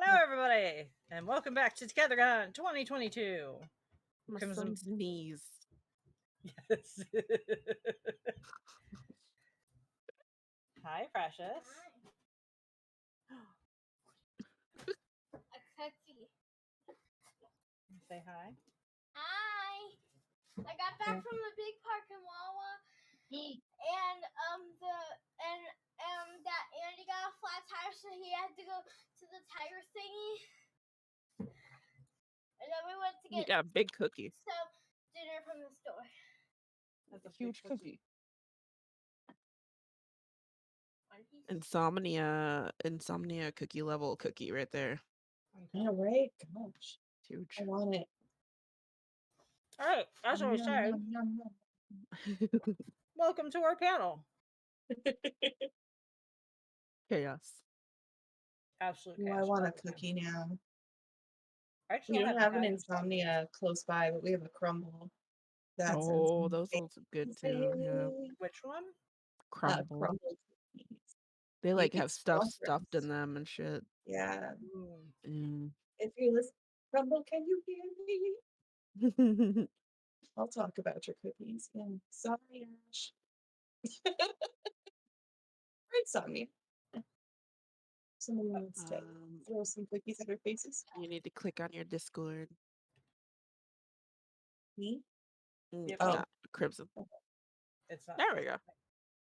Hello, everybody, and welcome back to TogetherCon 2022. My Crymson. son's knees. Yes. Hi, Precious. A cookie. Say hi. Hi. I got back from the big park in Wawa, and that Andy got a flat tire, so he had to go to the tire thingy. And then we went to You get got a big cookie. some dinner from the store. That's A huge cookie. One piece. Insomnia cookie level cookie right there. Okay. Yeah, right? Gosh, Huge. I want it. All right, as I was saying, welcome to our panel. Chaos. Absolute Well, I chaos. want a cookie now. I We still don't haven't have an had insomnia close by, but we have a crumble. That sounds Oh, those ones are good too. Yeah. amazing. Which one? Crumble. Crumble cookies. They You like could have stuff sponsor stuffed us. in them and shit. Yeah. Mm. If you listen, Crumble, can you hear me? Mm. I'll talk about your cookies. Yeah. Sorry, Ash. Insomnia. Someone wants to throw some cookies at our faces. You need to click on your Discord. Me? Yep. Oh. Yeah, Crymson. It's not. There we go.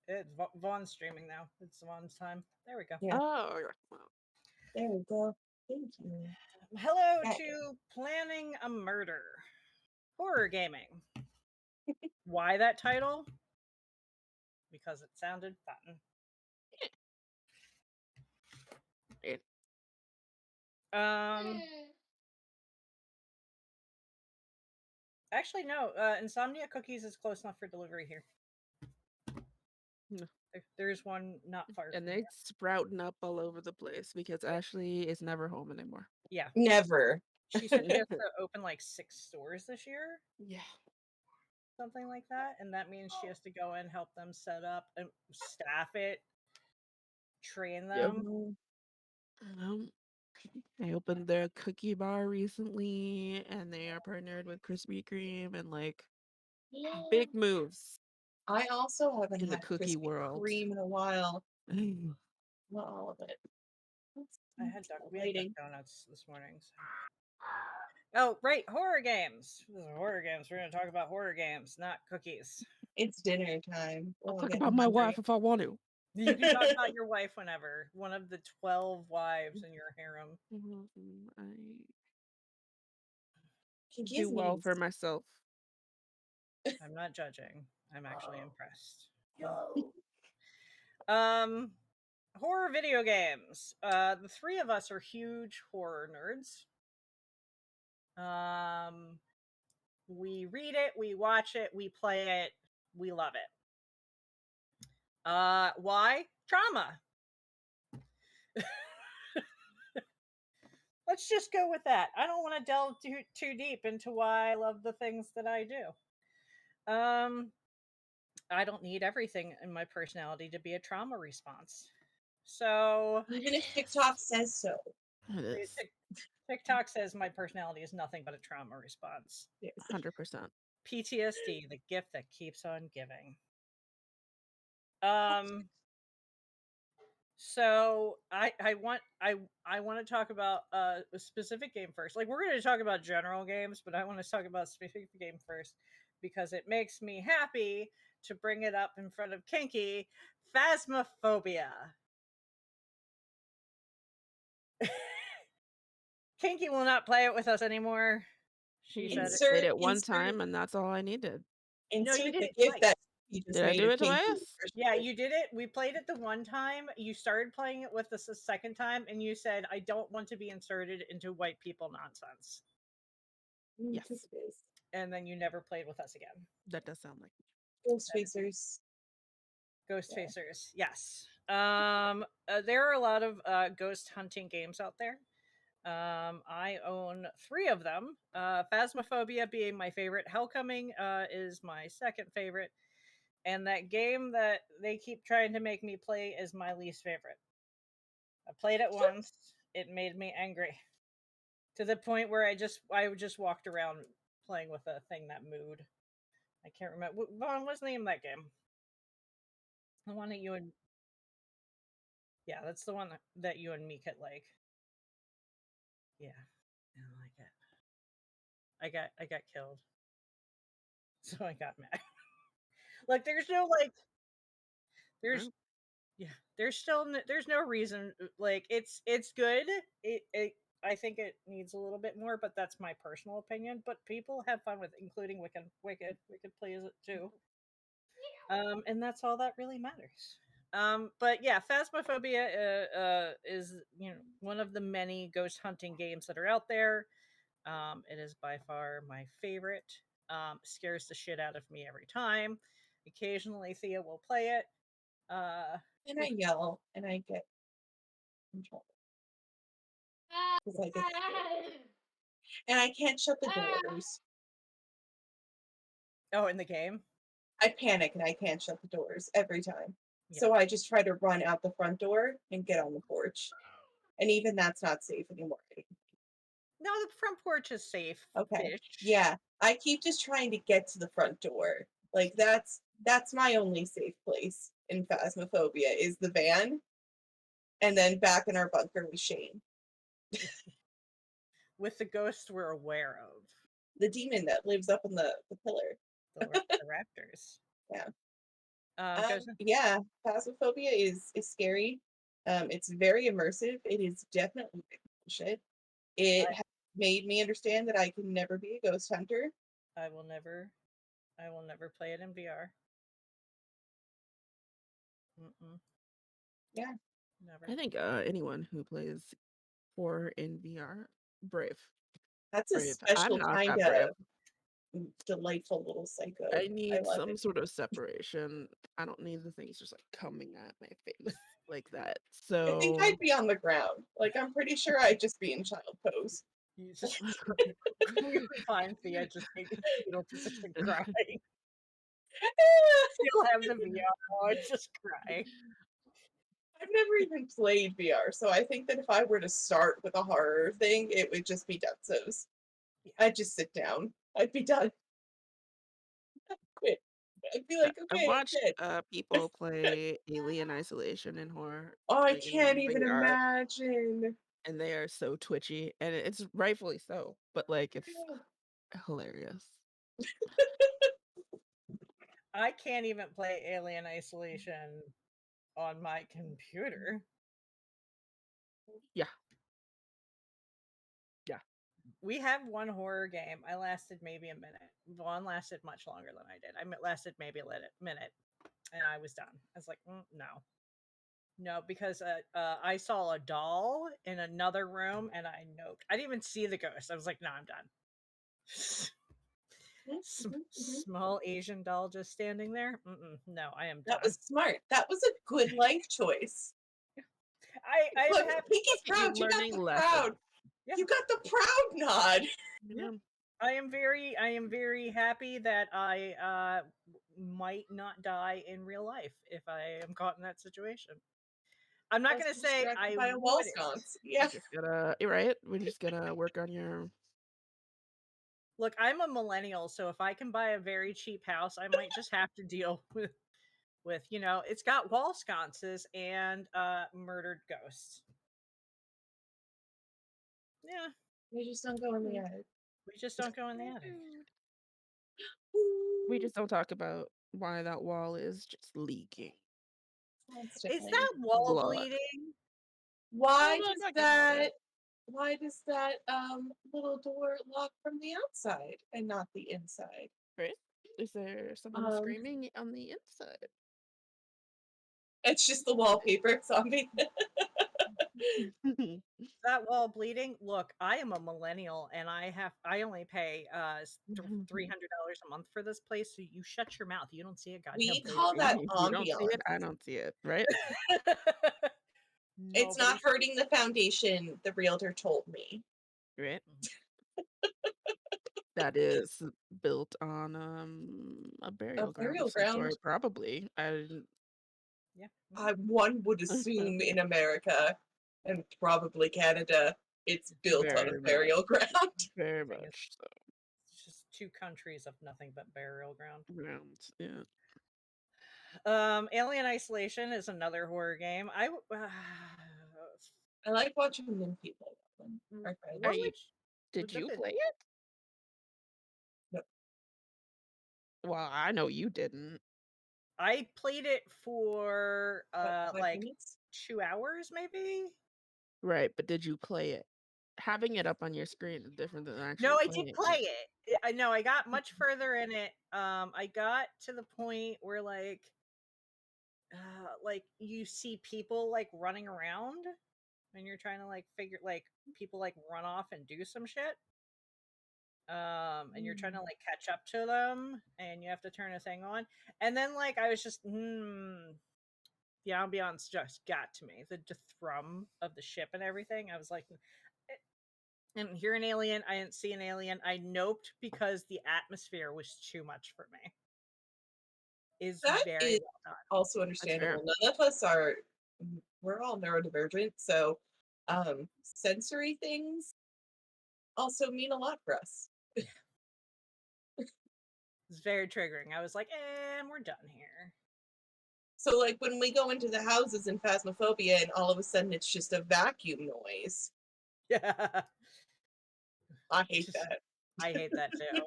It's Vaughn's streaming now. It's Vaughn's time. There we go. Yeah. Oh, There we go. Thank you. Hello Okay. to Planning a Murder. Horror gaming. Why that title? Because it sounded fun. Actually, no. Insomnia Cookies is close enough for delivery here. No. There's one not far And from they here. sprouting up all over the place because Ashley is never home anymore. Yeah. Never. She said she has to open like 6 stores this year. Yeah. Something like that. And that means she has to go in, help them set up and staff it, train them. They opened their cookie bar recently, and they are partnered with Krispy Kreme, and like big moves. I also haven't in the had cookie Krispy world Kreme in a while. Not all of it. We had duck donuts this morning. So. Oh, right, horror games. This is horror games. We're going to talk about horror games, not cookies. It's dinner time. I'll talk about my wife if I want to. You can talk about your wife whenever. One of the 12 wives in your harem. I do well for myself. I'm not judging. I'm actually impressed. Horror video games. The three of us are huge horror nerds. We read it, we watch it, we play it, we love it. Why? Trauma. Let's just go with that. I don't want to delve too deep into why I love the things that I do. I don't need everything in my personality to be a trauma response. So even if TikTok says so. TikTok says my personality is nothing but a trauma response. 100%. PTSD, the gift that keeps on giving. So I want to talk about a specific game first. Like, we're going to talk about general games, but I want to talk about a specific game first because it makes me happy to bring it up in front of Kinky. Phasmophobia. Kinky will not play it with us anymore. She said played it one time, and that's all I needed. Insert no, you did the it gift twice. that you just did I do it twice? Yeah, you did it. We played it the one time. You started playing it with us the second time, and you said, "I don't want to be inserted into white people nonsense." Yes. And then you never played with us again. That does sound like Ghostfacers. Ghostfacers, yes. There are a lot of ghost hunting games out there. I own 3 of them. Phasmophobia being my favorite. Hellcoming is my second favorite. And that game that they keep trying to make me play is my least favorite. I played it once. it made me angry to the point where I just walked around playing with a thing that mooed. I can't remember. Vaughn, what's the name of that game? The one that you and yeah, that's the one that you and me could like. Yeah, I don't like it. I got killed, so I got mad. Like, there's no like, there's yeah, there's no reason. Like, it's good. It I think it needs a little bit more, but that's my personal opinion. But people have fun with it, including Wicked plays it too. And that's all that really matters. But yeah, Phasmophobia is one of the many ghost hunting games that are out there. It is by far my favorite. Scares the shit out of me every time. Occasionally, Thea will play it. And I yell and I get in trouble because I get scared. And I can't shut the doors. Oh, in the game? I panic and I can't shut the doors every time. Yeah. So I just try to run out the front door and get on the porch. And even that's not safe anymore. No, the front porch is safe. Okay. Fish. Yeah. I keep just trying to get to the front door. Like that's my only safe place in Phasmophobia is the van. And then back in our bunker with Shane. With the ghost we're aware of. The demon that lives up in the pillar. The raptors. Yeah. Goes in. Yeah, Phasmophobia is scary. It's very immersive. It is definitely bullshit. It has made me understand that I can never be a ghost hunter. I will never play it in VR. Mm-mm. Yeah. Never. I think anyone who plays horror in VR, brave. That's a Brave. special I'm not kind that brave. of delightful little psycho. I need love some it. sort of separation. I don't need the things just like coming at my face like that. I think So I'd be on the ground. Like I'm pretty sure I'd just be in child pose. You just we would find Thea just taking fetal position crying. Still have the VR on, just crying. I've never even played VR, so I think that if I were to start with a horror thing, it would just be Dutsos. Yeah. I'd just sit down. I'd be done. Quit. I'd be like, I've okay, watched I'm dead. people play Alien Isolation in horror, Oh, I like in can't even VR, imagine. and they are so twitchy, and it's rightfully so. But like, it's hilarious. I can't even play Alien Isolation on my computer. Yeah. Yeah. We have one horror game. I lasted maybe a minute. Vaughn lasted much longer than I did. I lasted maybe a minute, and I was done. I was like, no, because I saw a doll in another room, and I noped. I didn't even see the ghost. I was like, no, I'm done. Small Asian doll just standing there. No, I am done. That was smart. That was a good life choice. I'm Look, happy. Pinky's proud. You got learning the lessons. proud. Yeah. You got the proud nod. Yeah. I am very happy that I might not die in real life if I am caught in that situation. I'm not going to say I by a wall wouldn't. sconce. Yeah. You're right. We're just gonna work on your. Look, I'm a millennial, so if I can buy a very cheap house, I might just have to deal with it's got wall sconces and murdered ghosts. Yeah, We just don't go in the attic. we just don't go in the attic. We just don't talk about why that wall is just leaking. Is that wall Blood. bleeding? Why No, does not getting into that? Why does that little door lock from the outside and not the inside? Right? Is there someone screaming on the inside? It's just the wallpaper zombie. That wall bleeding? Look, I am a millennial and I only pay $300 a month for this place, so you shut your mouth. You don't see a goddamn We thing. call that You don't see it, ambiance. I don't see it, right? It's not Nobody- hurting the foundation, the realtor told me. Right? That is built on a burial ground of some sort, probably. Yeah. One would assume in America. and probably Canada. It's built on a Very burial ground. Very Thing is, much so. it's just two countries of nothing but burial ground. Grounds, yeah. Alien Isolation is another horror game. I like watching them people. Our friends. What Did you play it? No. Well, I know you didn't. I played it for About 5 like minutes? 2 hours maybe. Right, but did you play it? Having it up on your screen is different than actually No, I playing did it. play it. I know I got much further in it. I got to the point where like you see people like running around and you're trying to like figure like people like run off and do some shit. And you're trying to like catch up to them and you have to turn a thing on. And then like I was just the ambiance just got to me. The thrum of the ship and everything. I was like, and hear an alien. I didn't see an alien. I noped because the atmosphere was too much for me. Is That very is well done. also fair. understandable. None of us are, we're all neurodivergent, so sensory things also mean a lot for us. It's very triggering. I was like, and we're done here. So, like, when we go into the houses in Phasmophobia and all of a sudden it's just a vacuum noise, Yeah. I hate that. I hate that too.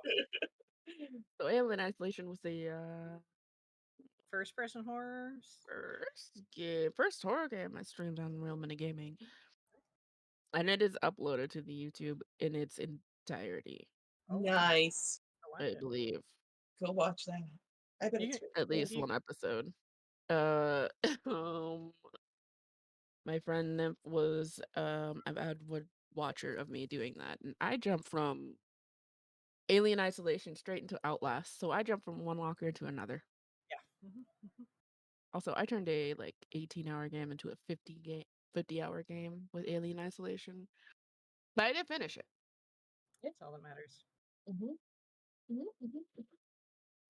So Alien Isolation was the First person horrors. first horror game I streamed on Real Mini Gaming. And it is uploaded to the YouTube in its entirety, Oh, Nice. I believe. Go watch that. I bet You it's can- really At least You- one episode. Uh um my friend was an avid watcher of me doing that. And I jumped from Alien Isolation straight into Outlast. So I jumped from one walker to another. yeah. Mhm. Also, I turned a like 18-hour game into a 50-hour game with Alien Isolation. But I didn't finish it. That's all that matters.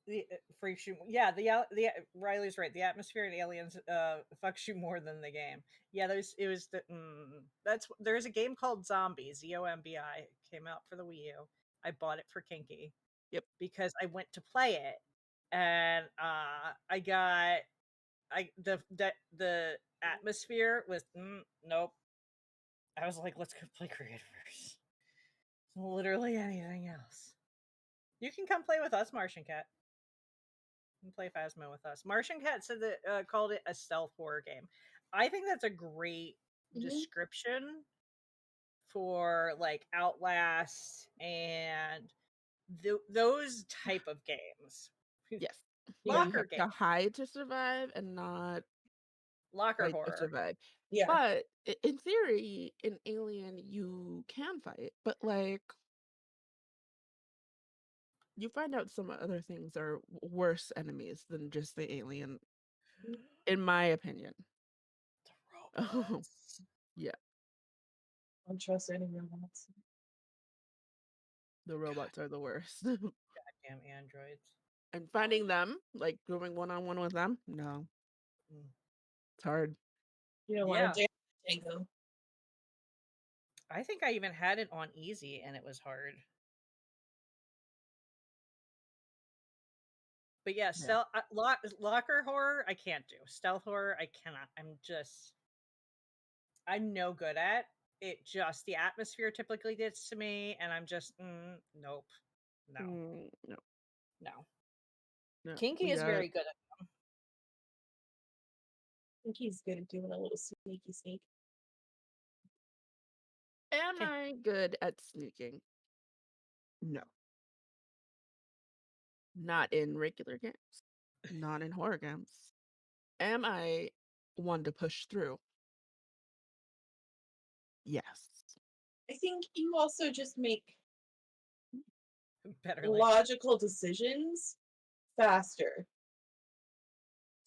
The freaks you. Yeah, Riley's right. The atmosphere and aliens fucks you more than the game. Yeah, there's a game called Zombie, Zombi, came out for the Wii U. I bought it for Kinky. Yep. Because I went to play it and the atmosphere was nope. I was like, let's go play Creativers. Literally anything else. You can come play with us, Martian Cat. You can play Phasmo with us. Martian Cat said that called it a stealth horror game. I think that's a great description for like Outlast and those type of games. Yes. Where you Locker have game, to hide to survive and not locker fight to horror. survive. Yeah. But in theory, in Alien, you can fight. But like, you find out some other things are worse enemies than just the alien, in my opinion. The robots. Yeah, Don't trust any robots. the robots are the worst. Goddamn androids. And finding them, like going one-on-one with them, no. Mm. It's hard. You don't Yeah. want to Tango. I think I even had it on easy and it was hard. But yeah, locker horror I can't do. Stealth horror I cannot. I'm no good at it. Just the atmosphere typically gets to me, and I'm just nope, no, No, no. no. Kinky is very good at them. I think he's good at doing a little sneaky sneak. Am I good at sneaking? No. Not in regular games. Not in horror games. Am I one to push through? Yes. I think you also just make Better logical decisions faster.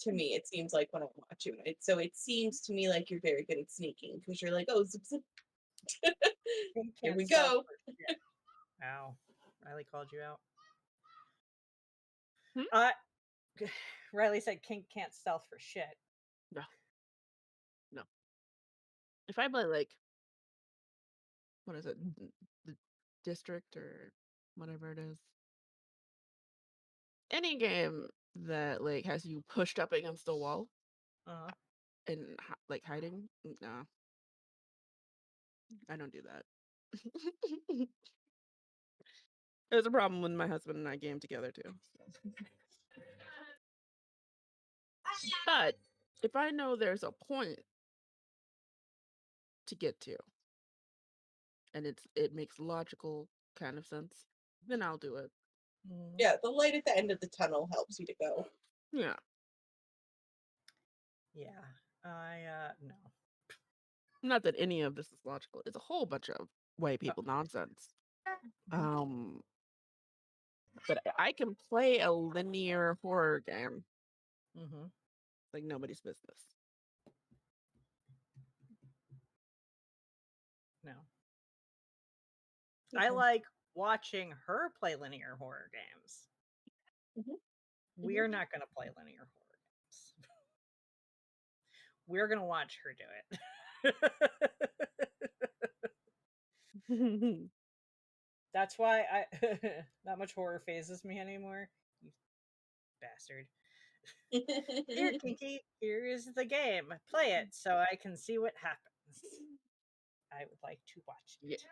To me, it seems like when I watch you. So it seems to me like you're very good at sneaking because you're like, oh, zip, zip. Here we go. Ow, Riley called you out. Hmm? Riley said Kink can't stealth for shit. No. No. If I play like, what is it, the district or whatever it is, any game that like has you pushed up against the wall Uh-huh. and like hiding, no, I don't do that. There's a problem when my husband and I game together too. But if I know there's a point to get to and it makes logical kind of sense, then I'll do it. Mhm. Yeah, the light at the end of the tunnel helps you to go. Yeah. Yeah. No. Not that any of this is logical. It's a whole bunch of white people nonsense. But I can play a linear horror game Mm-hmm. like nobody's business. No. I like watching her play linear horror games. Mhm. We're not going to play linear horror games. We're going to watch her do it. That's why not much horror phases me anymore. You bastard. Here, Kinky, here is the game. Play it so I can see what happens. I would like to watch it.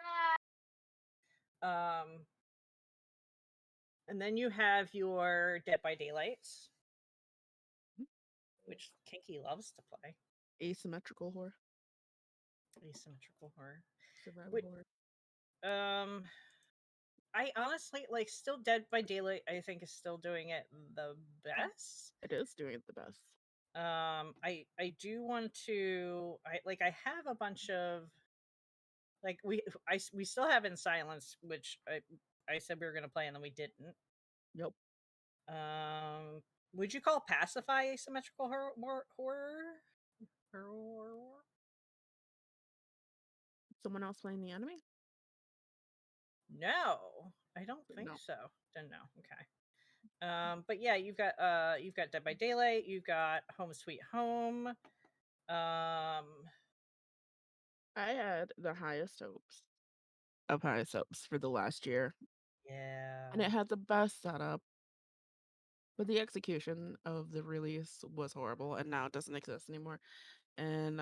And then you have your Dead by Daylights, which Kinky loves to play. Asymmetrical horror. Asymmetrical horror. Survival horror. I honestly like still Dead by Daylight. I think is still doing it the best. It is doing it the best. I do want to. I have a bunch of like we still have In Silence, which I said we were gonna play and then we didn't. Nope. Would you call Pacify asymmetrical horror? Someone else playing the enemy? No, I don't think No. so. Don't know. Okay. But yeah, you've got Dead by Daylight, you've got Home Sweet Home. I had the highest hopes of highest hopes for the last year. Yeah. And it had the best setup. But the execution of the release was horrible and now it doesn't exist anymore. And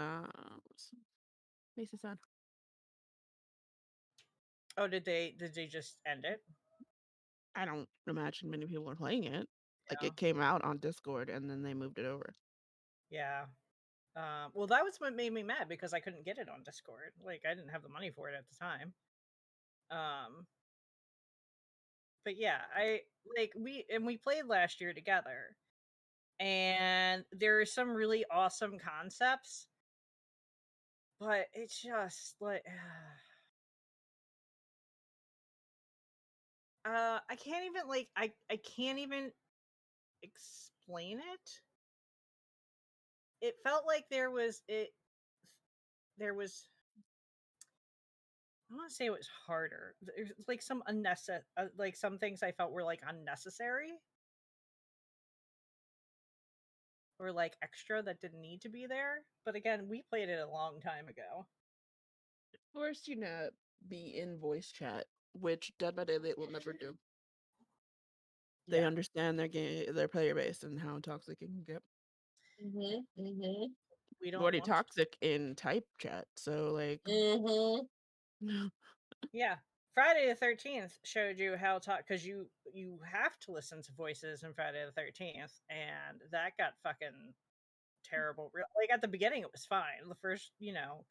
makes me sad. Oh, did they just end it? I don't imagine many people are playing it. Like Yeah. it came out on Discord and then they moved it over. Yeah. Well, that was what made me mad because I couldn't get it on Discord. Like I didn't have the money for it at the time. But yeah, we played last year together, and there are some really awesome concepts, but it's just like I can't even I can't even explain it. It felt like there was I want to say it was harder. There's like some unnecessary like some things I felt were like unnecessary or like extra that didn't need to be there. But again, we played it a long time ago. Forced you to be in voice chat, which Dead by Daylight will never do. They Yeah. understand their player base and how toxic it can get. Mm-hmm. Mm-hmm. We don't Already want toxic in type chat, so like Mm-hmm. Yeah. Friday the 13th showed you how to because you have to listen to voices in Friday the 13th, and that got fucking terrible. Like at the beginning it was fine. The first,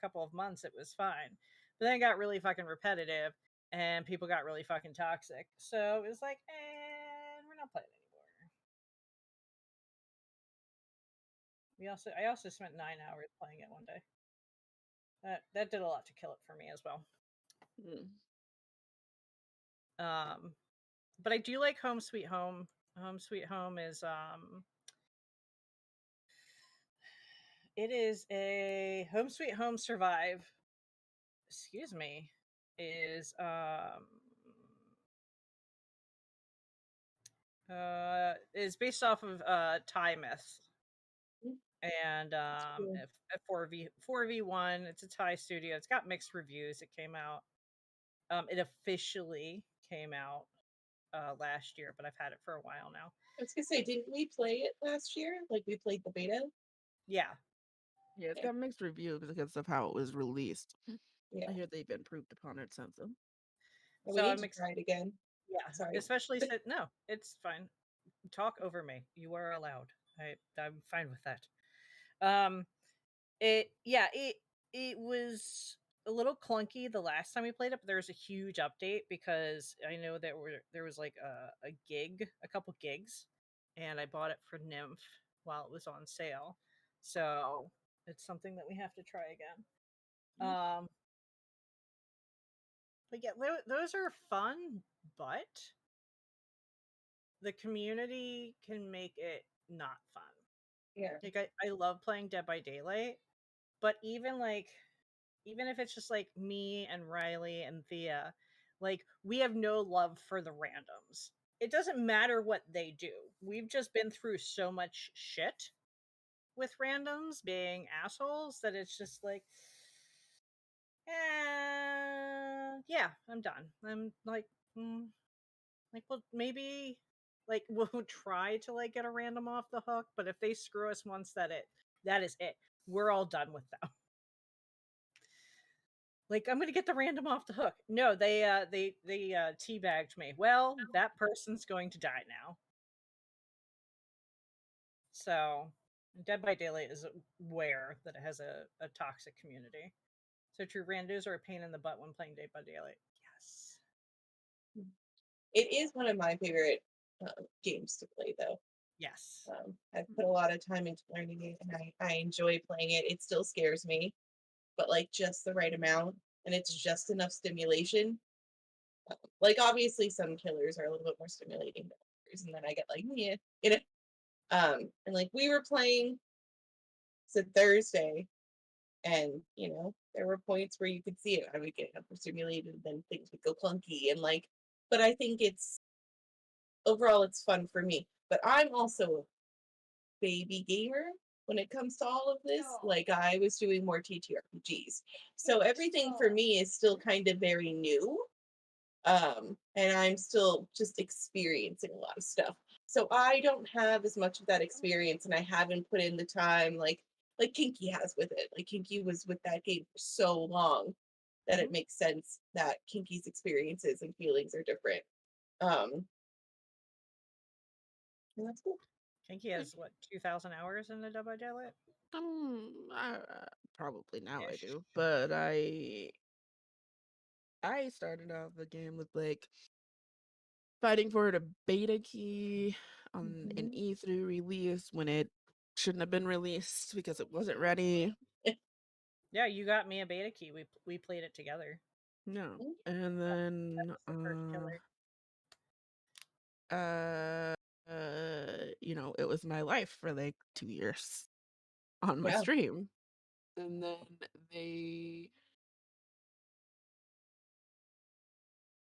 couple of months it was fine. But then it got really fucking repetitive and people got really fucking toxic. So it was like, and we're not playing anymore. I also spent 9 hours playing it one day. That did a lot to kill it for me as well. But I do like Home Sweet Home. Home Sweet Home is it is a Home Sweet Home Survive. Excuse me. Is based off of Thai myth. and cool. a 4v1. It's a Thai studio. It's got mixed reviews. It came out. It officially came out last year, but I've had it for a while now. I was gonna say, didn't we play it last year? Like we played the beta. Yeah, Yeah, it's Okay. got mixed reviews because of how it was released. Yeah. I hear they've improved upon it since then. Well, so we need I'm to excited. try it again. Yeah, Sorry. especially since no, it's fine. Talk over me. You are allowed. I'm fine with that. Um, it was a little clunky the last time we played it, but there was a huge update because I know that there was like a couple gigs, and I bought it for Nymph while it was on sale. So it's something that we have to try again. Um, but yeah, those are fun, but the community can make it not fun. Yeah. Like I love playing Dead by Daylight, but even if it's just like me and Riley and Thea, like we have no love for the randoms. It doesn't matter what they do. We've just been through so much shit with randoms being assholes that it's just like yeah, I'm done. I'm like well maybe like we'll try to like get a random off the hook, but if they screw us once that is it. We're all done with them. Like I'm gonna get the random off the hook. No, they teabagged me. Well, that person's going to die now. So Dead by Daylight is aware that it has a toxic community. So true randos are a pain in the butt when playing Dead by Daylight. Yes. It is one of my favorite games to play, though. Yes. I've put a lot of time into learning it, and I enjoy playing it. It still scares me, but like just the right amount, and it's just enough stimulation. Like obviously, some killers are a little bit more stimulating than others, and then I get like, yeah, you know. And like we were playing, it's a Thursday, and there were points where you could see it. I would get overstimulated, and then things would go clunky, and like. But I think it's overall it's fun for me. But I'm also a baby gamer when it comes to all of this. Like I was doing more TTRPGs. So everything for me is still kind of very new. And I'm still just experiencing a lot of stuff. So I don't have as much of that experience and I haven't put in the time like Kinky has with it. Like Kinky was with that game for so long that it makes sense that Kinky's experiences and feelings are different. Um and that's cool. Kinky has what 2,000 hours in the Dead by Daylight. I, probably now I Ish. do, but I started off the game with like fighting for the beta key on an E3 release when it shouldn't have been released because it wasn't ready. Yeah, you got me a beta key. We played it together. No, Mm. and then That was the first killer. it was my life for like 2 years on my Yeah. stream, and then they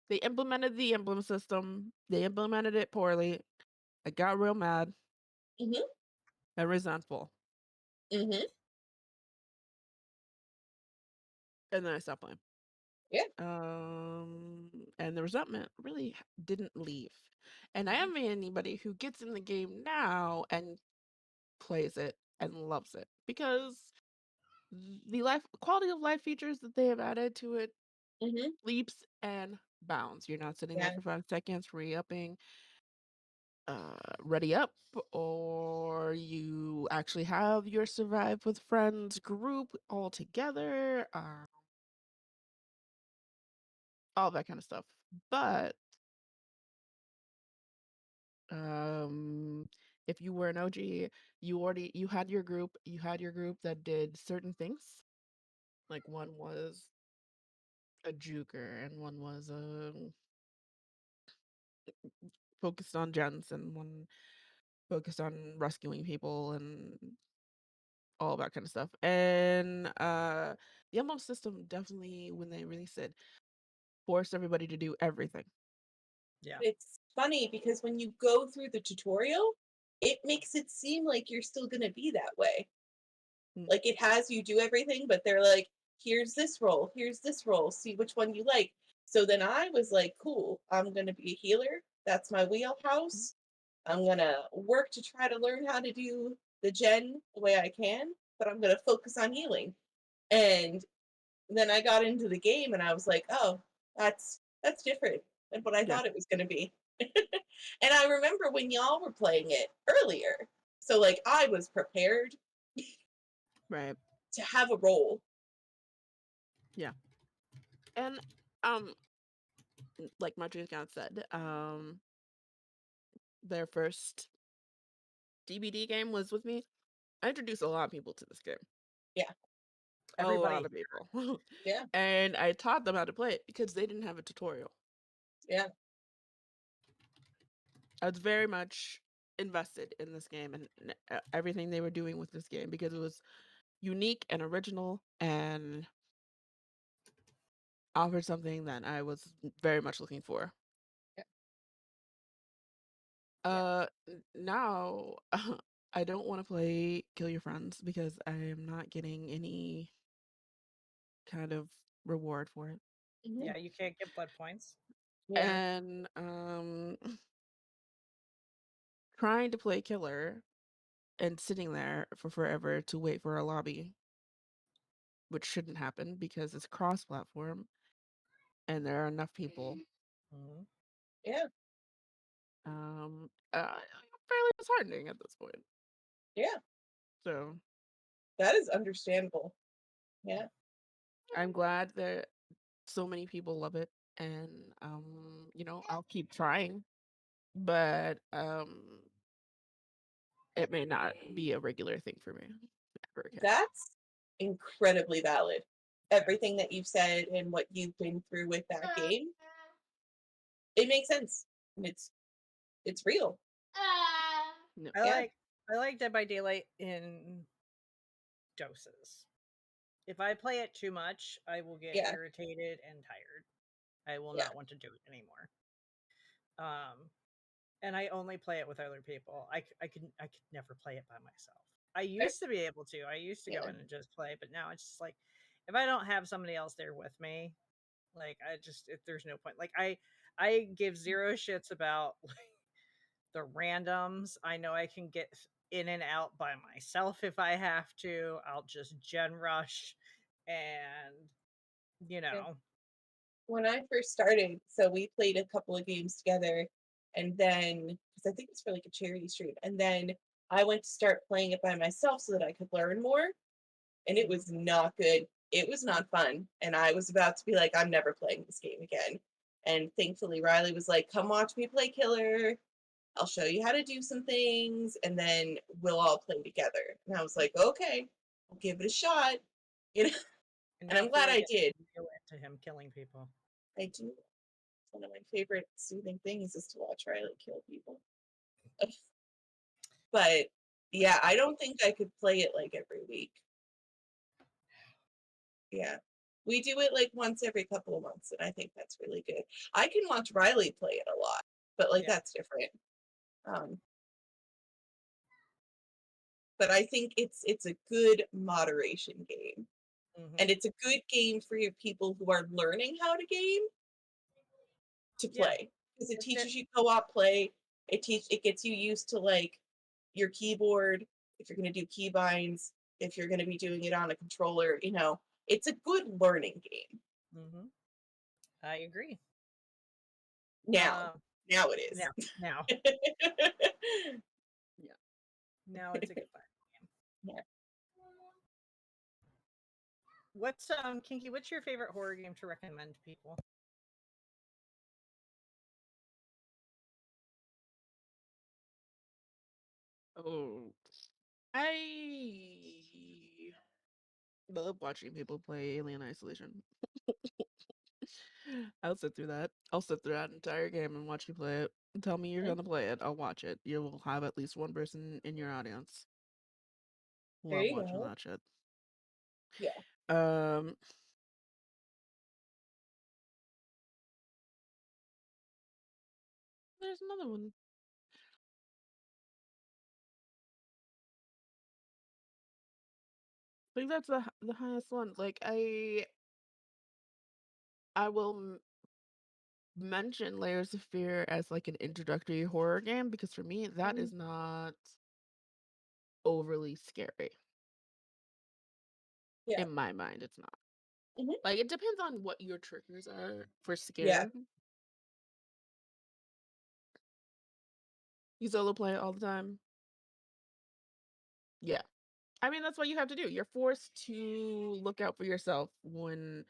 they implemented the emblem system. They implemented it poorly. I got real mad Mhm. and resentful, Mhm. and then I stopped playing. Yeah. And the resentment really didn't leave. And I envy anybody who gets in the game now and plays it and loves it because the life quality of life features that they have added to it Mhm. leaps and bounds. You're not sitting there Yeah. for 5 seconds, re-upping, ready up, or you actually have your survive with friends group all together, all that kind of stuff. But if you were an OG, you had your group, that did certain things. Like one was a juker and one was focused on gens and one focused on rescuing people and all that kind of stuff. And the emblem system definitely, when they released it, forced everybody to do everything. Yeah. It's funny because when you go through the tutorial, it makes it seem like you're still gonna be that way. Mm. Like, it has you do everything, but they're like, here's this role, see which one you like. So then I was like, cool, I'm gonna be a healer. That's my wheelhouse. I'm gonna work to try to learn how to do the gen the way I can, but I'm gonna focus on healing. And then I got into the game and I was like, oh, that's different than what I Yeah. thought it was gonna be. And I remember when y'all were playing it earlier. So like I was prepared Right. to have a role. Yeah. And like Madrigal said, their first DBD game was with me. I introduced a lot of people to this game. Yeah. A lot Everybody. of people. Yeah. And I taught them how to play it because they didn't have a tutorial. Yeah. I was very much invested in this game and everything they were doing with this game because it was unique and original and offered something that I was very much looking for. Now I don't want to play Kill Your Friends because I am not getting any kind of reward for it. Mhm. Yeah, you can't get blood points. Yeah. And trying to play killer and sitting there for forever to wait for a lobby, which shouldn't happen because it's cross-platform and there are enough people. Mhm. Yeah. Fairly disheartening at this point. Yeah. So That is understandable. Yeah. I'm glad that so many people love it, and I'll keep trying, but it may not be a regular thing for me ever again. That's incredibly valid. Everything that you've said and what you've been through with that game, it makes sense. And it's real. No. I Yeah. like I like Dead by Daylight in doses. If I play it too much, I will get Yeah. irritated and tired. I will Yeah. not want to do it anymore. And I only play it with other people. I could never play it by myself. I used to be able to. I used to go Yeah. in and just play, but now it's just like if I don't have somebody else there with me, like there's no point. Like I give zero shits about like the randoms. I know I can get in and out by myself if I have to. I'll just gen rush and you Yeah. know. When I first started, so we played a couple of games together, and then because I think it's for like a charity stream, and then I went to start playing it by myself so that I could learn more, and it was not good. It was not fun, and I was about to be like, I'm never playing this game again. And thankfully, Riley was like, "Come watch me play Killer. I'll show you how to do some things, and then we'll all play together." And I was like, "Okay, I'll give it a shot." You know, And and now I'm glad Thea I gets did. real into him killing people. I do. One of my favorite soothing things is to watch Riley kill people. But yeah, I don't think I could play it like every week. Yeah. We do it like once every couple of months, and I think that's really good. I can watch Riley play it a lot, but like Yeah. that's different. Um, but I think it's a good moderation game. Mhm. And it's a good game for your people who are learning how to game to Yeah. play. Because it It's teaches you co-op play. It gets you used to like your keyboard, if you're gonna do keybinds, if you're gonna be doing it on a controller, it's a good learning game. Mhm. I agree. Now. Um, Now it is. now Yeah. it's a good fun game. Yeah. What's Kinky? What's your favorite horror game to recommend to people? Oh, I love watching people play Alien Isolation. I'll sit through that. I'll sit through that entire game and watch you play it. Tell me you're gonna play it. I'll watch it. You will have at least one person in your audience. There Love you watching go. that shit. Yeah. Um, there's another one. think that's the highest one. Like I will mention Layers of Fear as like an introductory horror game because for me that is not overly scary. Yeah. In my mind, it's not. Mhm. Like it depends on what your triggers are for Yeah. scare. You solo play it all the time. Yeah. I mean, that's what you have to do. You're forced to look out for yourself when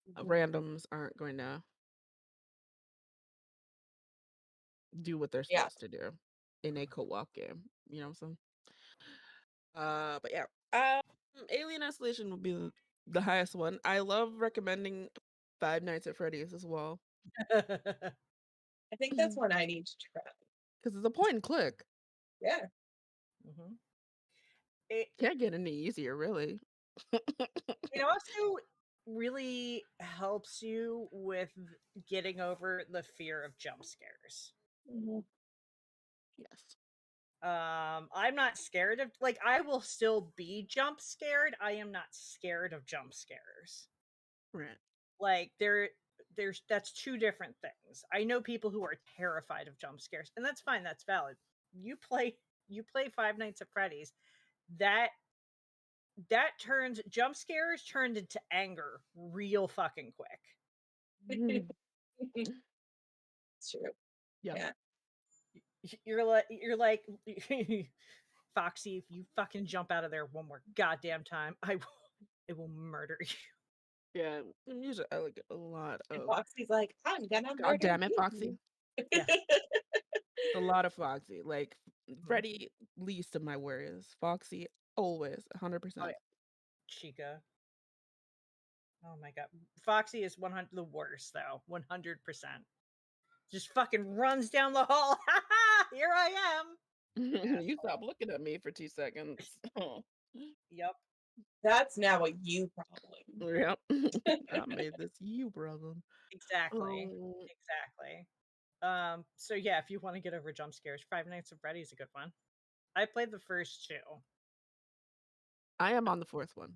Mhm. randoms aren't going to do what they're Yeah. supposed to do in a co-op game. You know what I'm saying? But yeah. Alien Isolation would be the highest one. I love recommending Five Nights at Freddy's as well. I think that's one I need to try. Because it's a point and click. Yeah. Mhm. It Can't get any easier, really. it also really helps you with getting over the fear of jump scares. Mhm. Yes. I'm not scared of, like, I will still be jump scared. I am not scared of jump scares. Right. Like there's that's two different things. I know people who are terrified of jump scares, and that's fine, that's valid. You play Five Nights at Freddy's. That turns jump scares turned into anger real fucking quick. It's true. Yeah. Yeah. You're like Foxy, if you fucking jump out of there one more goddamn time, I will murder you. Yeah. Usually I like a lot And of. Foxy's like, I'm gonna God murder damn it, you. Foxy. Yeah. A lot of Foxy. Like Mhm. Freddy, least of my worries. Foxy, always, Oh 100%. yeah. Chica. Oh my god. Foxy is 100 the worst though. 100%. Just fucking runs down the hall. Here I am. You stop Asshole. looking at me for 2 seconds. Yep. That's now a you problem. Yep. I made this you problem. Exactly. Um, Exactly. So yeah, if you want to get over jump scares, Five Nights at Freddy's a good one. I played the first two. I am on the fourth one,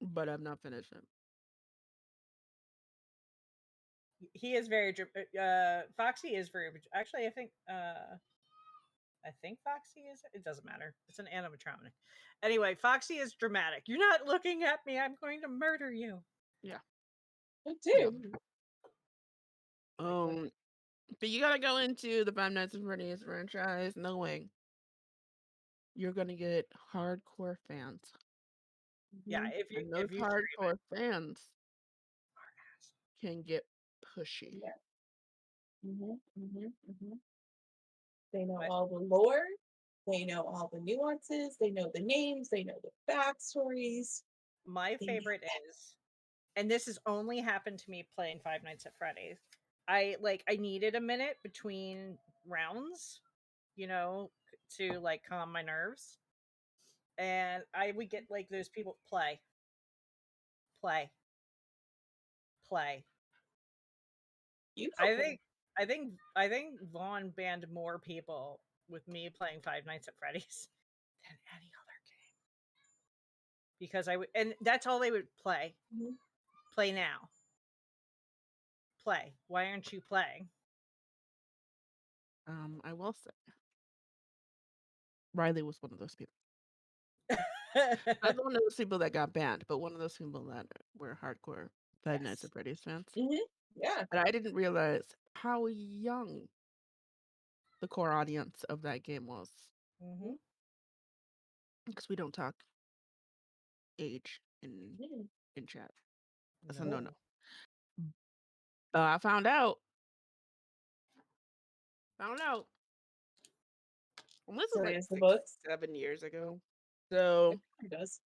but I've not finished it. He is very Foxy is very actually I think Foxy is, it doesn't matter. It's an animatronic. Anyway, Foxy is dramatic. You're not looking at me. I'm going to murder you. Yeah. I Yeah. do. Um, but you gotta go into the Five Nights at Freddy's franchise knowing you're gonna get hardcore fans. Yeah, Mhm. And those if you stream hardcore fans it. can get pushy. Yeah. Hmm. They know My, all the lore. They know all the nuances. They know the names. They know the backstories. my They know favorite is, and this has only happened to me playing Five Nights at Freddy's. I needed a minute between rounds, you know, to like calm my nerves. And I would get like those people play, play. I beautiful. think I think Vaughn banned more people with me playing Five Nights at Freddy's than any other game because I would, and that's all they would play. Mhm. Play now. Play. Why aren't you playing? I will say Riley was one of those people. Not one of those people that got banned, but one of those people that were hardcore Five Nights Yes. at Freddy's fans. Mhm. Yeah. And I didn't realize how young the core audience of that game was Mm-hmm. because we don't talk age Mhm. in chat. That's a No. no-no. I found out. And this is So like is the six, books. 7 years ago. It So does.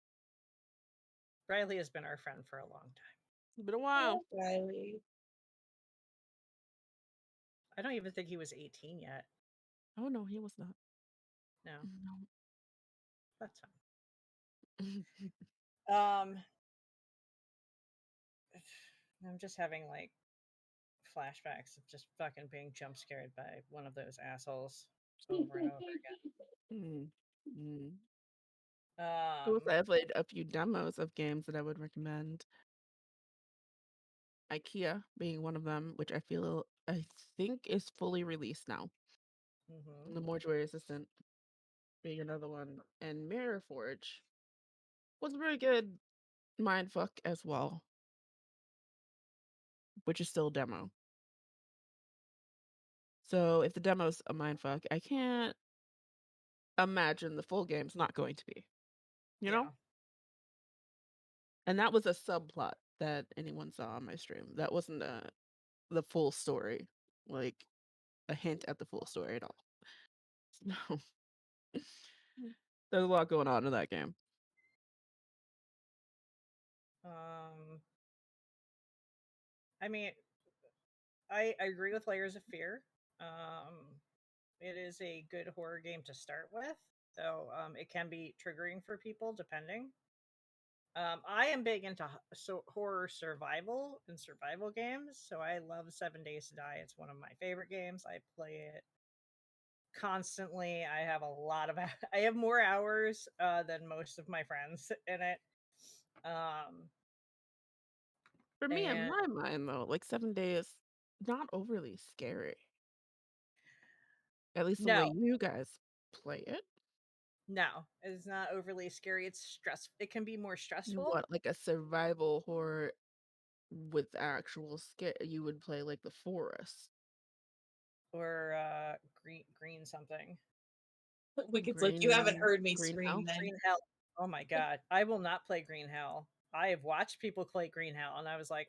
Riley has been our friend for a long time. it's been a while. Oh, Riley. I don't even think he was 18 yet. Oh no, he was not. No, No. that's fine. I'm just having like flashbacks of just fucking being jump scared by one of those assholes over and over again. Mm, mm. I played a few demos of games that I would recommend. IKEA being one of them, which I think is fully released now. mhm. The Mortuary Assistant being another one, and Mirror Forge was a very good mindfuck as well, which is still a demo. So if the demo's a mindfuck, I can't imagine the full game's not going to be. You know? Yeah. And that was a subplot that anyone saw on my stream. That wasn't the full story, like a hint at the full story at all. No, there's a lot going on in that game. I mean, I agree with Layers of Fear. It is a good horror game to start with, though it can be triggering for people depending. I am big into horror survival and survival games, so I love 7 Days to Die. It's one of my favorite games. I play it constantly. I have a lot of I have more hours than most of my friends in it. For me, in And my mind, though, like 7 days, not overly scary. At least the way no, you guys play it. no, it's not overly scary. It's stress. It can be more stressful. What, like a survival horror with actual scare? You would play like The Forest, Or green something. Wicked's like, you haven't heard me Green scream Hell. then. Green Hell. Oh my god, I will not play Green Hell. I have watched people play Green Hell, and I was like,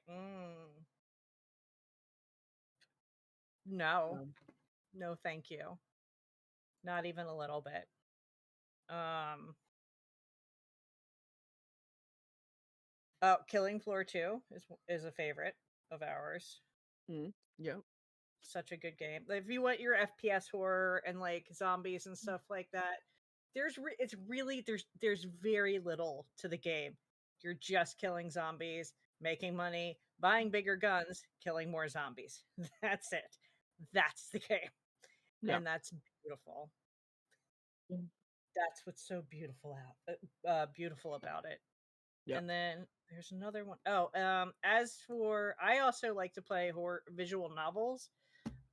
no, Um, no, thank you, not even a little bit. Oh, Killing Floor 2 is a favorite of ours. yeah, Such a good game. If you want your FPS horror and like zombies and stuff like that, it's really there's very little to the game. You're just killing zombies, making money, buying bigger guns, killing more zombies. That's it. That's the game. yeah, And that's beautiful. Mm. That's what's so beautiful about it. yeah. And then there's another one. Oh, as for I also like to play horror visual novels.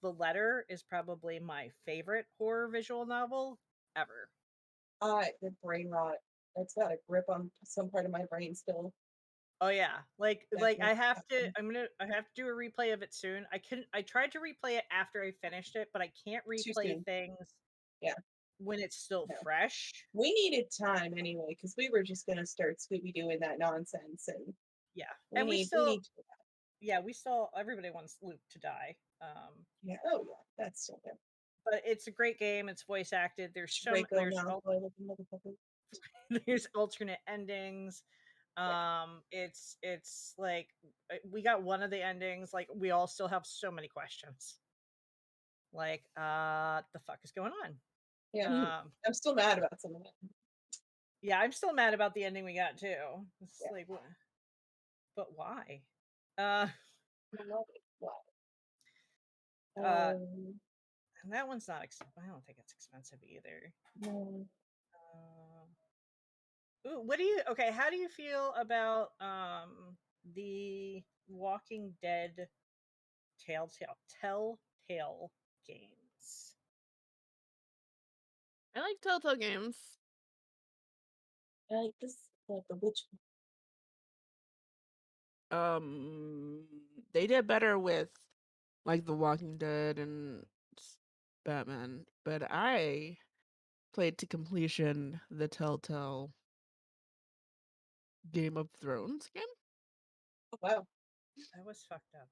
The Letter is probably my favorite horror visual novel ever. The brain rot. It's got a grip on some part of my brain still. Oh yeah. Like That I makes have it to happen. I have to do a replay of it soon. I tried to replay it after I finished it, but I can't Too replay soon. things Yeah, when it's still no. fresh. We needed time anyway, because we were just gonna start Scooby doing that nonsense, and Yeah. we And we need still to do that. yeah, we still everybody wants Luke to die. Yeah. Oh yeah, that's still good. But it's a great game. It's voice acted. Draco Malfoy looking motherfucker. there's alternate endings. It's like we got one of the endings, like we all still have so many questions. Like, the fuck is going on? Yeah, Um, I'm still mad about some of it. yeah, I'm still mad about the ending we got too. It's Yeah, like, what? But why? Uh, I love it. Wow. uh, Um, and that one's not. I don't think it's expensive either. no. Ooh, what do you? Okay, how do you feel about the Walking Dead Telltale games? I like Telltale games. I like this, like the witch. Um, they did better with like The Walking Dead and Batman, but I played to completion the Telltale Game of Thrones game. Oh, wow. That was fucked up.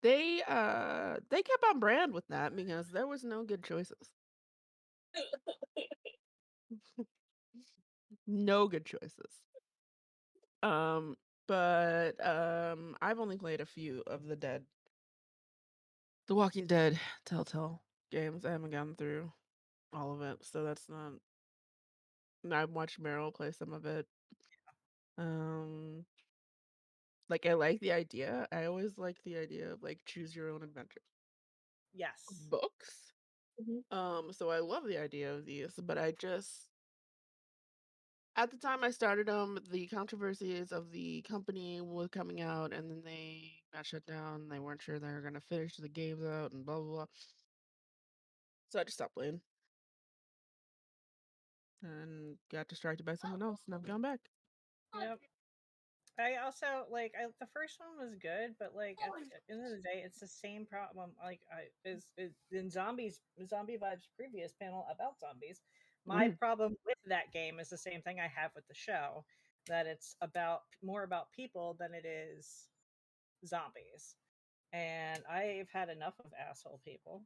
They kept on brand with that because there was no good choices. No good choices. Um, but I've only played a few of The Walking Dead Telltale games. I haven't gone through all of it, so that's not. I've watched Meryl play some of it. Um, like I like the idea. I always like the idea of like choose your own adventure Yes. books. Mhm. So I love the idea of these, but I just At the time I started them, the controversies of the company was coming out, and then they got shut down. They weren't sure they were gonna finish the games out, and blah blah blah. So I just stopped playing and got distracted by someone else, and I've gone back. Yep. I also the first one was good, but at the end of the day, it's the same problem. Is in zombie vibes previous panel about zombies. My Mhm. problem with that game is the same thing I have with the show, that it's more about people than it is zombies, and I've had enough of asshole people.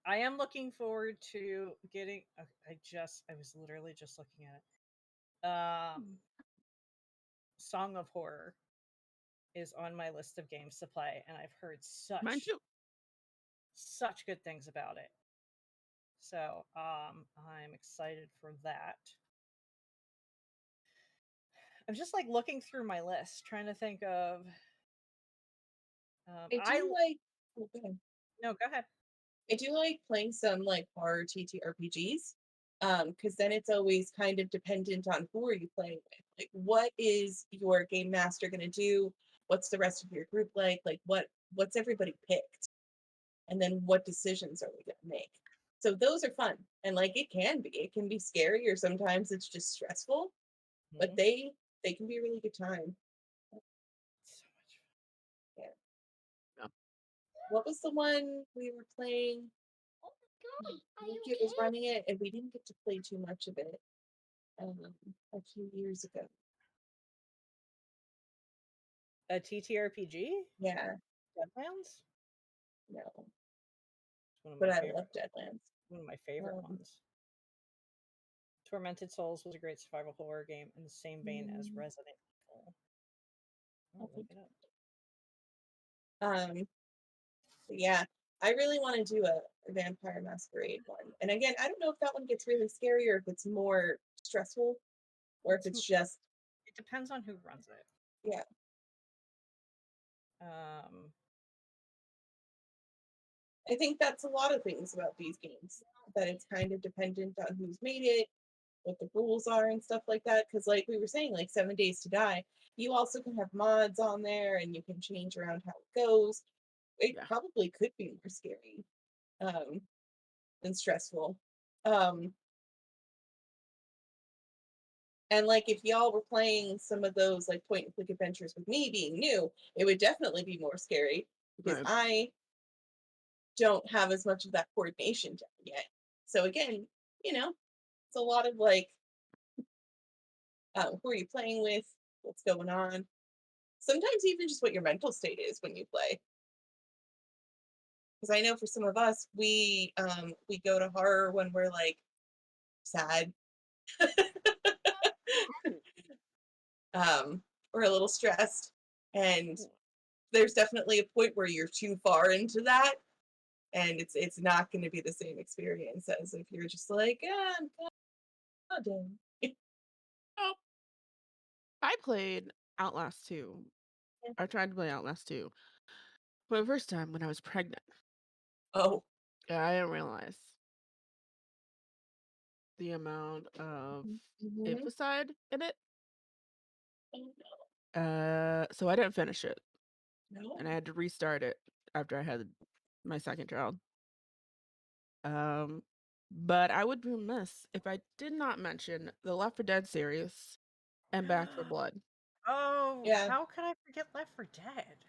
I am looking forward to getting. I was literally just looking at it. Song of Horror is on my list of games to play, and I've heard Mine too. such good things about it. So I'm excited for that. I'm just looking through my list, trying to think of. I do like. Oh, go ahead. No, go ahead. I do like playing some horror TTRPGs, because then it's always kind of dependent on who are you playing with. Like, what is your game master going to do? What's the rest of your group like? Like, what's everybody picked? And then what decisions are we going to make? So those are fun, and it can be scary, or sometimes it's just stressful, but Mhm. they can be a really good time. So much Yeah. Yeah. What was the one we were playing? Oh my god, are you Nikki was okay? running it, and we didn't get to play too much of it a few years ago. a TTRPG? Yeah, Deadlands? no, It's one of but my I favorite. love Deadlands. One of my favorite Um, ones. Tormented Souls was a great survival horror game in the same vein as mm, Resident Evil. I'll Oh, look think it up. but yeah, I really want to do a Vampire Masquerade one. And again, I don't know if that one gets really scary or if it's more stressful or if it's just, It depends on who runs it. yeah. I think that's a lot of things about these games, that it's kind of dependent on who's made it, what the rules are and stuff like that. Because like we were saying, like 7 Days to Die, you also can have mods on there and you can change around how it goes. It Yeah. probably could be more scary and stressful. Um, and like if y'all were playing some of those like point and click adventures with me being new, it would definitely be more scary because Right. I don't have as much of that coordination down yet. So again, it's a lot of who are you playing with, what's going on. Sometimes even just what your mental state is when you play. Because I know for some of us, we go to horror when we're like sad, or a little stressed, and there's definitely a point where you're too far into that, and it's not going to be the same experience as if you're just like, I'm done. Oh, I played Outlast 2. Yeah. I tried to play Outlast 2 for the first time when I was pregnant. Oh, I didn't realize the amount of infanticide in it. So I didn't finish it, no. and I had to restart it after I had my second child. But I would be remiss if I did not mention the Left 4 Dead series and Back 4 Blood. Oh, Yeah. how could I forget Left 4 Dead?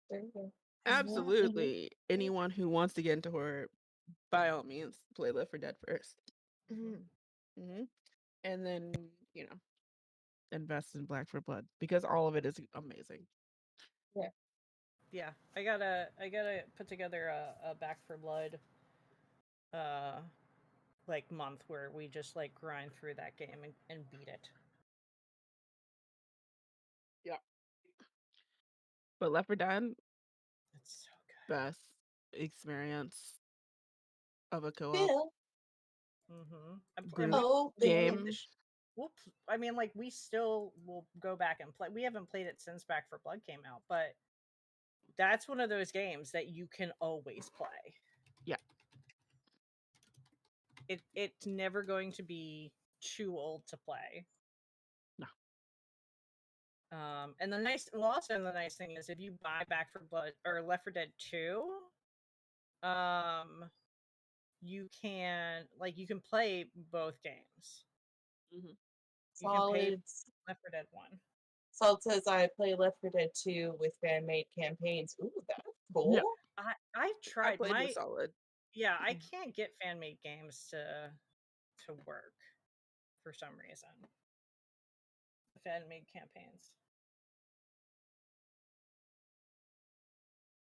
There you go. Absolutely. Anyone who wants to get into horror, by all means, play Left 4 Dead first. And then, invest in Black 4 Blood because all of it is amazing. Yeah. Yeah, I gotta put together a Back 4 Blood month where we just grind through that game and beat it. Yeah. But Left 4 Dead, It's so good. best experience of a co-op Bill. group Oh, game. I mean, we still will go back and play. We haven't played it since Back 4 Blood came out, but that's one of those games that you can always play. Yeah. it's never going to be too old to play. No. And the nice thing is if you buy Back for Blood or Left 4 Dead 2, you can play both games. Mhm. You can pay Solid. Left 4 Dead 1. Salt says I play Left 4 Dead 2 with fan made campaigns. Ooh, that's Yeah. cool. I I tried played with Solid. yeah, I can't get fan made games to work for some reason. The fan made campaigns.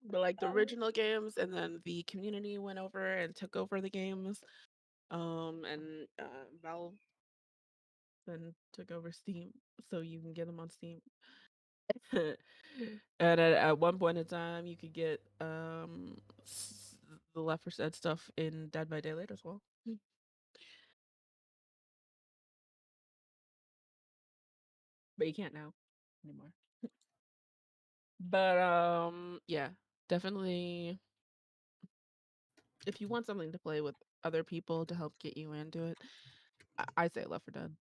But like the original games, and then the community went over and took over the games. And Valve then took over Steam, so you can get them on Steam. And at one point in time, you could get the Left 4 Dead stuff in Dead by Daylight as well. But you can't now anymore. But yeah, definitely. If you want something to play with other people to help get you into it, I say Left 4 Dead.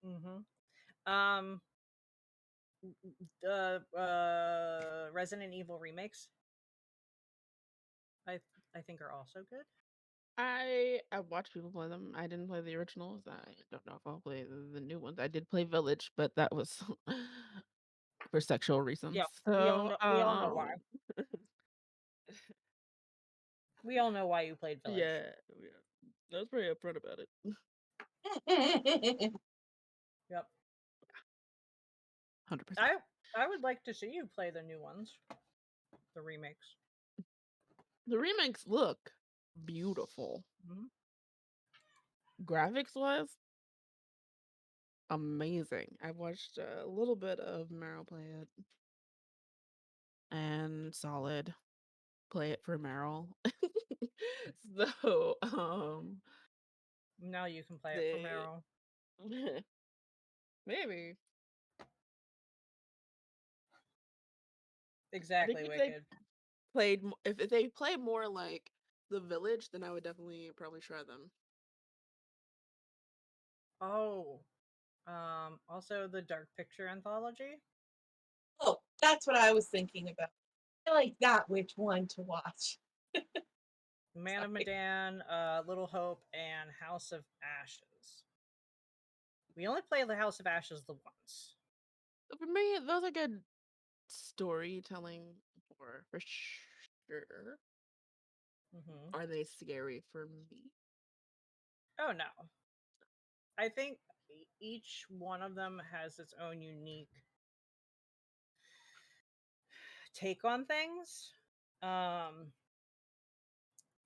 Mm-hmm. The Resident Evil remakes, I think are also good. I watched people play them. I didn't play the originals. I don't know if I'll play the new ones. I did play Village, but that was for sexual reasons. Yeah, So we all know why. We all know why you played Village. yeah, I was pretty upfront about it. Yep. 100%. I would like to see you play the new ones, the remakes. The remakes look beautiful. Mm-hmm. Graphics wise, amazing. I watched a little bit of Meryl play it, and Solid play it for Meryl. So Now you can play it for Meryl. Maybe. Exactly, If Wicked. if they play more like The Village, then I would definitely probably try them. Oh, also the Dark Picture anthology. Oh, that's what I was thinking about. I like that. Which one to watch? Man of Sorry. Medan, Little Hope, and House of Ashes. We only played the House of Ashes the once. For me, those are good storytelling for sure. Mm-hmm. Are they scary for me? Oh no, I think each one of them has its own unique take on things.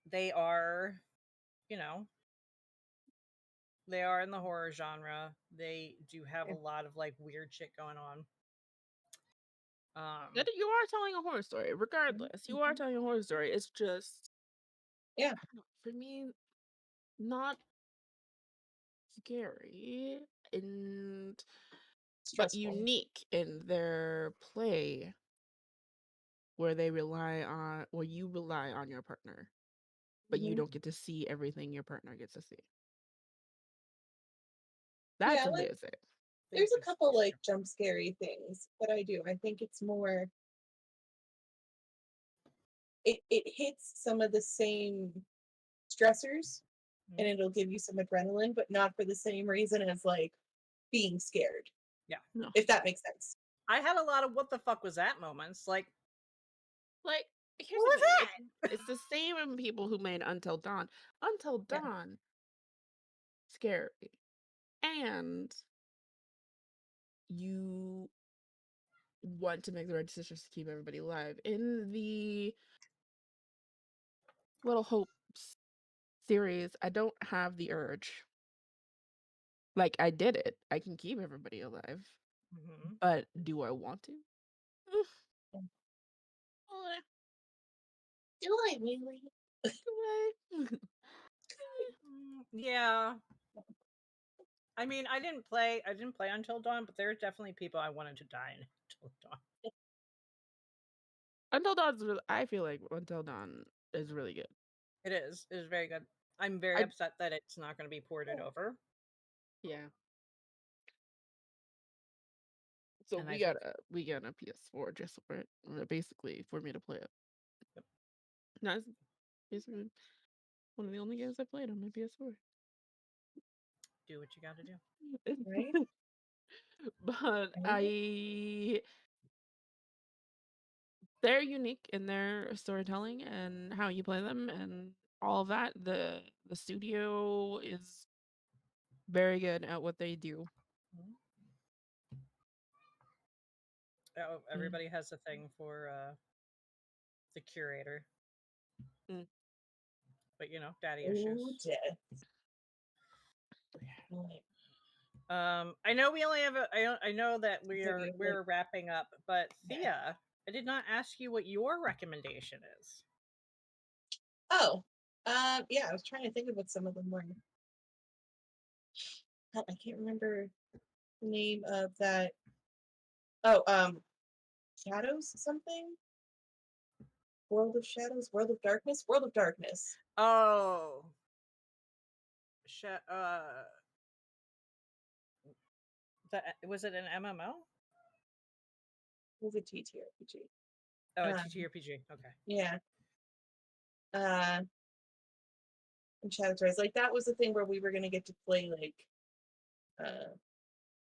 They are, you know, they are in the horror genre. They do have a lot of like weird shit going on. You are telling a horror story, regardless. You are telling a horror story. It's just, Yeah, for me, not scary and but stressful. unique in their play, where you rely on your partner, but you Mhm. don't get to see everything your partner gets to see. That's Yeah, like amazing. there's a Vintage couple Easter. like jump scary things that I do. I think it's more it hits some of the same stressors and Mhm. it'll give you some adrenaline, but not for the same reason as like being scared. Yeah. No. If that makes sense. I had a lot of what the fuck was that moments. Like, Like, here's what the was thing. that? It's the same in people who made Until Dawn. Until Yeah. Dawn, scary. And you want to make the right decisions to keep everybody alive. In the Little Hope series, I don't have the urge. Like, I did it. I can keep everybody alive. Mm-hmm. But do I want to? Yeah. Eh, Do I really? do I? Yeah. I mean, I didn't play Until Dawn, but there are definitely people I wanted to die in Until Dawn. Until Dawn's I feel like Until Dawn is really good. It is very good. I'm very I upset that it's not going to be ported over. yeah. So And we I got think a PS4 just for it, basically for me to play it. Yep. That's basically one of the only games I played on my PS4. do what you got to do. Right? But Right? they're unique in their storytelling and how you play them and all of that. The studio is very good at what they do. Mhm. Oh, everybody has a thing for the curator, Mm. but daddy Oh, issues. death. Right. I know we only have I know that So you have, like, we're wrapping up, but yeah. Thea, I did not ask you what your recommendation is. Oh, yeah, I was trying to think of what some of them were. I can't remember the name of that. Oh, Shadows something? World of Shadows? World of Darkness? World of Darkness. Oh, was it an MMO? It was a TTRPG. Oh, a Um, TTRPG. Okay. yeah. And Shadows Rise. Like, that was the thing where we were gonna get to play, like,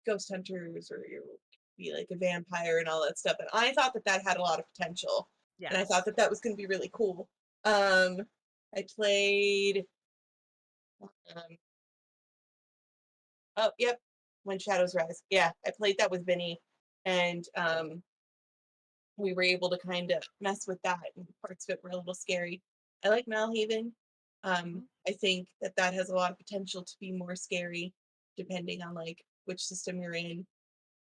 ghost hunters, or you be like a vampire and all that stuff. And I thought that that had a lot of potential. And I Yes. thought that that was going to be really cool. I played. Um, oh, yep. When Shadows Rise. Yeah, I played that with Vinny, and we were able to kind of mess with that. And parts of it were a little scary. I like Malhaven. I think that that has a lot of potential to be more scary, depending on like which system you're in.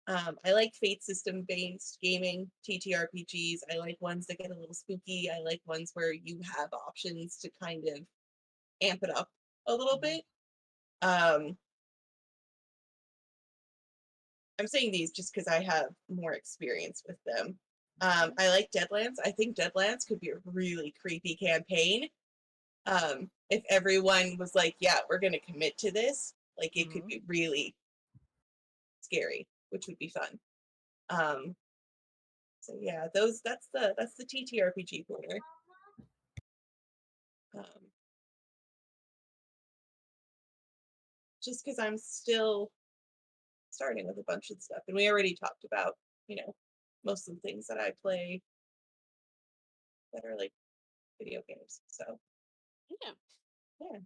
I like fate system based gaming, TTRPGs. I like ones that get a little spooky. I like ones where you have options to kind of amp it up a little bit. I'm saying these just because I have more experience with them. I like Deadlands. I think Deadlands could be a really creepy campaign. If everyone was like, yeah, we're going to commit to this, like it could be really scary, which would be fun. So yeah, that's the TTRPG corner. Just because I'm still starting with a bunch of stuff, and we already talked about, most of the things that I play that are like video games. So Yeah. yeah.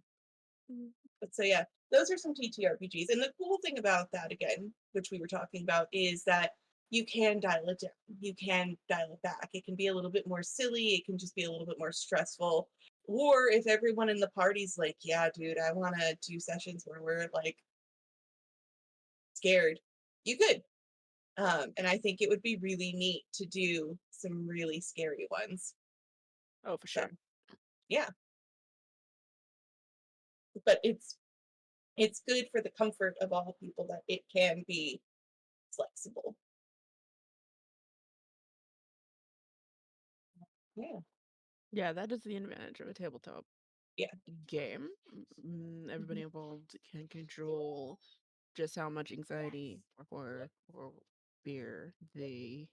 Mm. But so yeah, those are some TTRPGs. And the cool thing about that, again, which we were talking about, is that you can dial it down. You can dial it back. It can be a little bit more silly. It can just be a little bit more stressful. Or if everyone in the party's like, yeah, dude, I want to do sessions where we're like scared, you could. And I think it would be really neat to do some really scary ones. Oh, for So sure. yeah. But it's good for the comfort of all people that it can be flexible. Yeah. Yeah, that is the advantage of a tabletop Yeah. game. Everybody involved can control just how much anxiety or fear they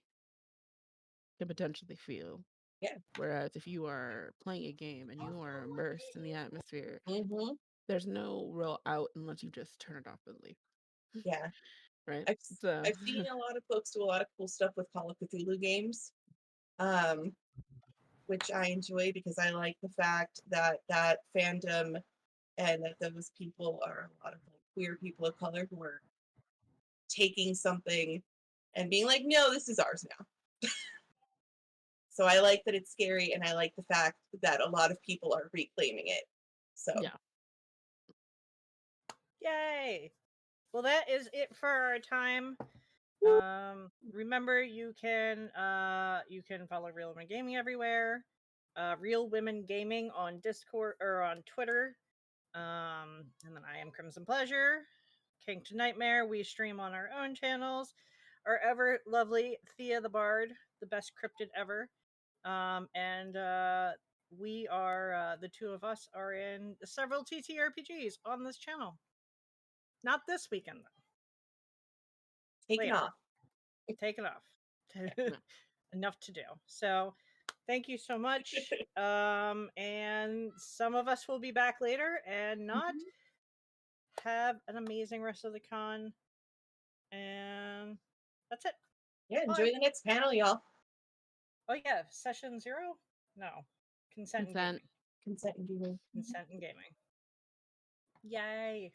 can potentially feel. Yeah. Whereas if you are playing a game and you are immersed in the atmosphere, Mm-hmm. there's no real out unless you just turn it off and leave. Yeah. Right? I've So I've seen a lot of folks do a lot of cool stuff with Call of Cthulhu games, um, which I enjoy because I like the fact that that fandom and that those people are a lot of like queer people of color who are taking something and being like, no, this is ours now. So I like that it's scary, and I like the fact that a lot of people are reclaiming it. So yeah. Yay! Well, that is it for our time. Remember, you can follow Real Women Gaming everywhere. Real Women Gaming on Discord or on Twitter. And then I am Crimson Pleasure, King to Nightmare. We stream on our own channels. Our ever lovely Thea the Bard, the best cryptid ever. And we are the two of us are in several TTRPGs on this channel. Not this weekend though. Take it Later. off. Take it off. Yeah. Enough to do. So thank you so much. And some of us will be back later and not. Have an amazing rest of the con. And that's it. Yeah, enjoy Bye. the next panel, y'all. Oh yeah, session 0? No. Consent and Consent. gaming. Consent and gaming. Consent and gaming. Yay.